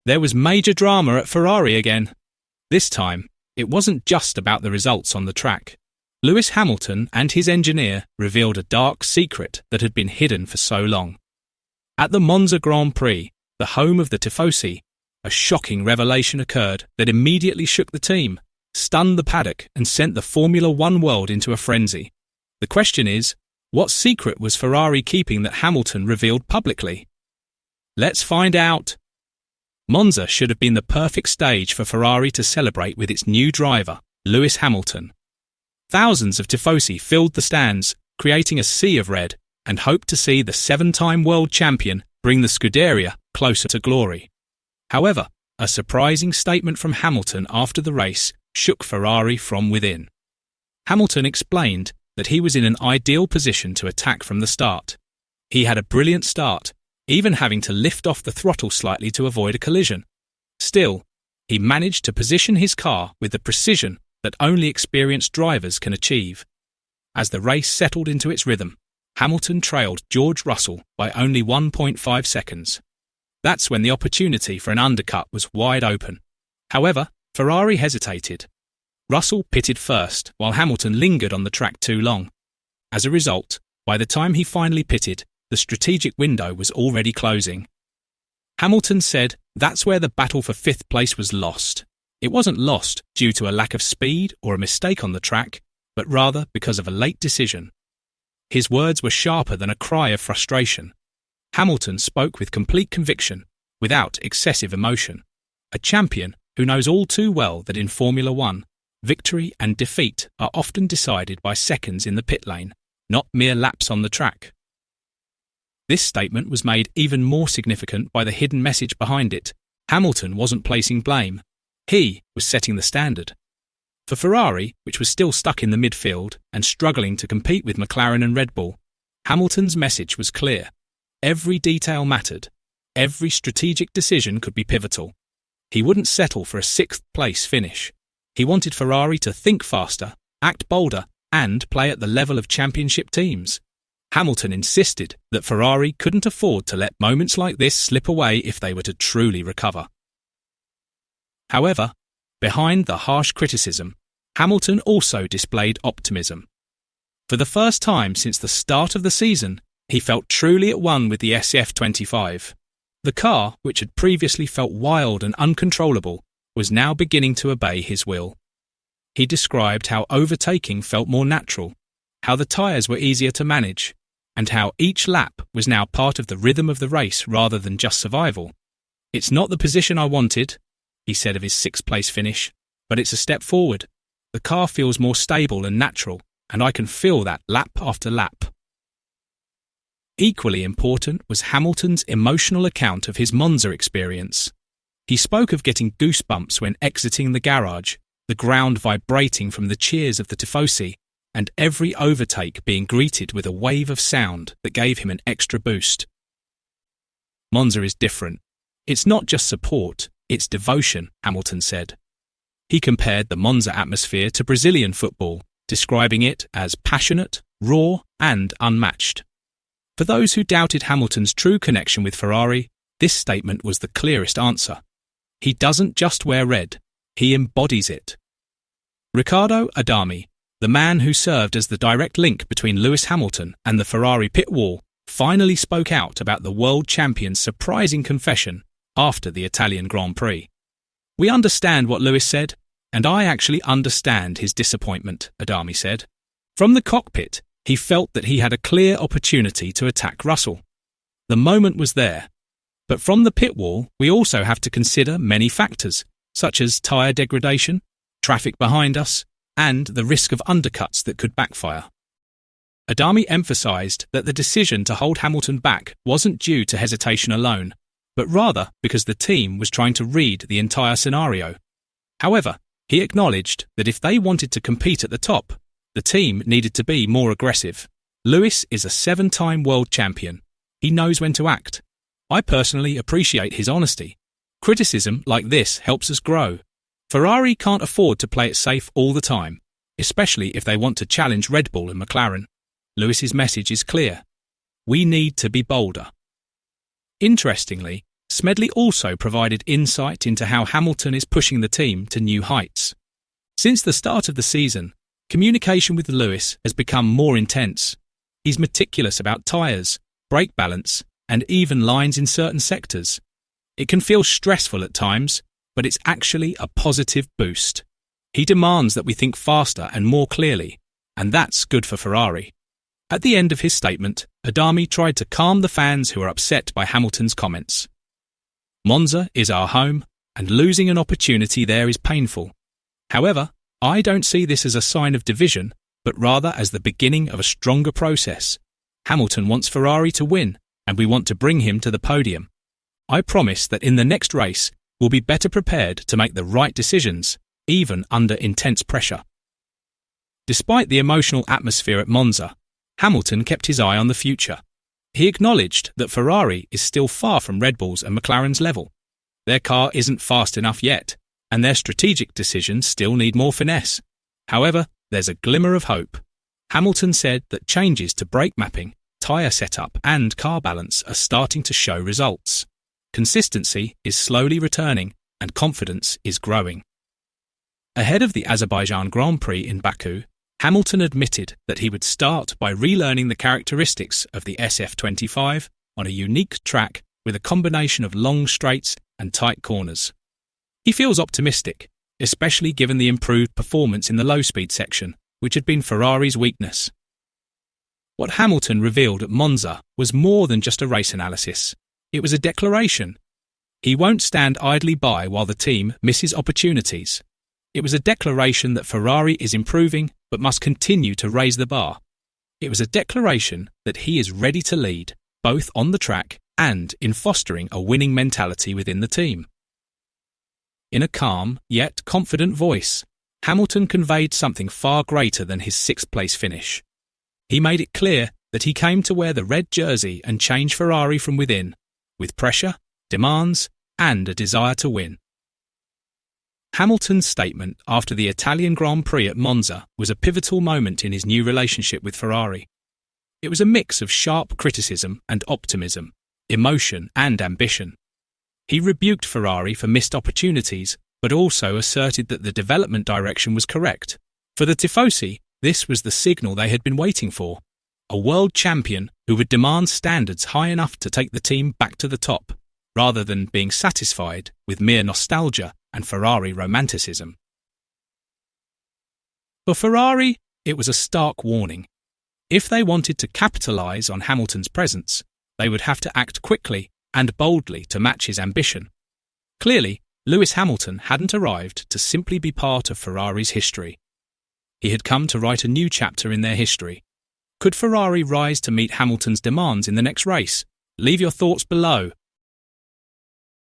There was major drama at Ferrari again. This time, it wasn't just about the results on the track. Lewis Hamilton and his engineer revealed a dark secret that had been hidden for so long. At the Monza Grand Prix, the home of the Tifosi, a shocking revelation occurred that immediately shook the team, stunned the paddock, and sent the Formula One world into a frenzy. The question is, what secret was Ferrari keeping that Hamilton revealed publicly? Let's find out. Monza should have been the perfect stage for Ferrari to celebrate with its new driver, Lewis Hamilton. Thousands of Tifosi filled the stands, creating a sea of red, and hoped to see the 7-time world champion bring the Scuderia closer to glory. However, a surprising statement from Hamilton after the race shook Ferrari from within. Hamilton explained that he was in an ideal position to attack from the start. He had a brilliant start, even having to lift off the throttle slightly to avoid a collision. Still, he managed to position his car with the precision that only experienced drivers can achieve. As the race settled into its rhythm, Hamilton trailed George Russell by only 1.5 seconds. That's when the opportunity for an undercut was wide open. However, Ferrari hesitated. Russell pitted first, while Hamilton lingered on the track too long. As a result, by the time he finally pitted, the strategic window was already closing. Hamilton said that's where the battle for 5th place was lost. It wasn't lost due to a lack of speed or a mistake on the track, but rather because of a late decision. His words were sharper than a cry of frustration. Hamilton spoke with complete conviction, without excessive emotion. A champion who knows all too well that in Formula One, victory and defeat are often decided by seconds in the pit lane, not mere laps on the track. This statement was made even more significant by the hidden message behind it. Hamilton wasn't placing blame. He was setting the standard. For Ferrari, which was still stuck in the midfield and struggling to compete with McLaren and Red Bull, Hamilton's message was clear. Every detail mattered. Every strategic decision could be pivotal. He wouldn't settle for a 6th-place finish. He wanted Ferrari to think faster, act bolder, and play at the level of championship teams. Hamilton insisted that Ferrari couldn't afford to let moments like this slip away if they were to truly recover. However, behind the harsh criticism, Hamilton also displayed optimism. For the first time since the start of the season, he felt truly at one with the SF25. The car, which had previously felt wild and uncontrollable, was now beginning to obey his will. He described how overtaking felt more natural, how the tyres were easier to manage, and how each lap was now part of the rhythm of the race rather than just survival. "It's not the position I wanted," he said of his 6th-place finish, "but it's a step forward. The car feels more stable and natural, and I can feel that lap after lap." Equally important was Hamilton's emotional account of his Monza experience. He spoke of getting goosebumps when exiting the garage, the ground vibrating from the cheers of the Tifosi, and every overtake being greeted with a wave of sound that gave him an extra boost. Monza is different. It's not just support, it's devotion, Hamilton said. He compared the Monza atmosphere to Brazilian football, describing it as passionate, raw, and unmatched. For those who doubted Hamilton's true connection with Ferrari, this statement was the clearest answer. He doesn't just wear red, he embodies it. Riccardo Adami, the man who served as the direct link between Lewis Hamilton and the Ferrari pit wall, finally spoke out about the world champion's surprising confession after the Italian Grand Prix. "We understand what Lewis said, and I actually understand his disappointment," Adami said. From the cockpit, he felt that he had a clear opportunity to attack Russell. The moment was there. But from the pit wall, we also have to consider many factors, such as tyre degradation, traffic behind us, and the risk of undercuts that could backfire. Adami emphasised that the decision to hold Hamilton back wasn't due to hesitation alone, but rather because the team was trying to read the entire scenario. However, he acknowledged that if they wanted to compete at the top, the team needed to be more aggressive. Lewis is a 7-time world champion. He knows when to act. I personally appreciate his honesty. Criticism like this helps us grow. Ferrari can't afford to play it safe all the time, especially if they want to challenge Red Bull and McLaren. Lewis's message is clear. We need to be bolder. Interestingly, Smedley also provided insight into how Hamilton is pushing the team to new heights. Since the start of the season, communication with Lewis has become more intense. He's meticulous about tyres, brake balance, and even lines in certain sectors. It can feel stressful at times, but it's actually a positive boost. He demands that we think faster and more clearly, and that's good for Ferrari. At the end of his statement, Adami tried to calm the fans who are upset by Hamilton's comments. Monza is our home, and losing an opportunity there is painful. However, I don't see this as a sign of division, but rather as the beginning of a stronger process. Hamilton wants Ferrari to win, and we want to bring him to the podium. I promise that in the next race, we'll be better prepared to make the right decisions, even under intense pressure. Despite the emotional atmosphere at Monza, Hamilton kept his eye on the future. He acknowledged that Ferrari is still far from Red Bull's and McLaren's level. Their car isn't fast enough yet, and their strategic decisions still need more finesse. However, there's a glimmer of hope. Hamilton said that changes to brake mapping, tyre setup and car balance are starting to show results. Consistency is slowly returning and confidence is growing. Ahead of the Azerbaijan Grand Prix in Baku, Hamilton admitted that he would start by relearning the characteristics of the SF25 on a unique track with a combination of long straights and tight corners. He feels optimistic, especially given the improved performance in the low-speed section, which had been Ferrari's weakness. What Hamilton revealed at Monza was more than just a race analysis. It was a declaration. He won't stand idly by while the team misses opportunities. It was a declaration that Ferrari is improving but must continue to raise the bar. It was a declaration that he is ready to lead, both on the track and in fostering a winning mentality within the team. In a calm, yet confident voice, Hamilton conveyed something far greater than his sixth-place finish. He made it clear that he came to wear the red jersey and change Ferrari from within, with pressure, demands, and a desire to win. Hamilton's statement after the Italian Grand Prix at Monza was a pivotal moment in his new relationship with Ferrari. It was a mix of sharp criticism and optimism, emotion and ambition. He rebuked Ferrari for missed opportunities, but also asserted that the development direction was correct. For the Tifosi, this was the signal they had been waiting for. A world champion who would demand standards high enough to take the team back to the top, rather than being satisfied with mere nostalgia and Ferrari romanticism. For Ferrari, it was a stark warning. If they wanted to capitalise on Hamilton's presence, they would have to act quickly and boldly to match his ambition. Clearly, Lewis Hamilton hadn't arrived to simply be part of Ferrari's history. He had come to write a new chapter in their history. Could Ferrari rise to meet Hamilton's demands in the next race? Leave your thoughts below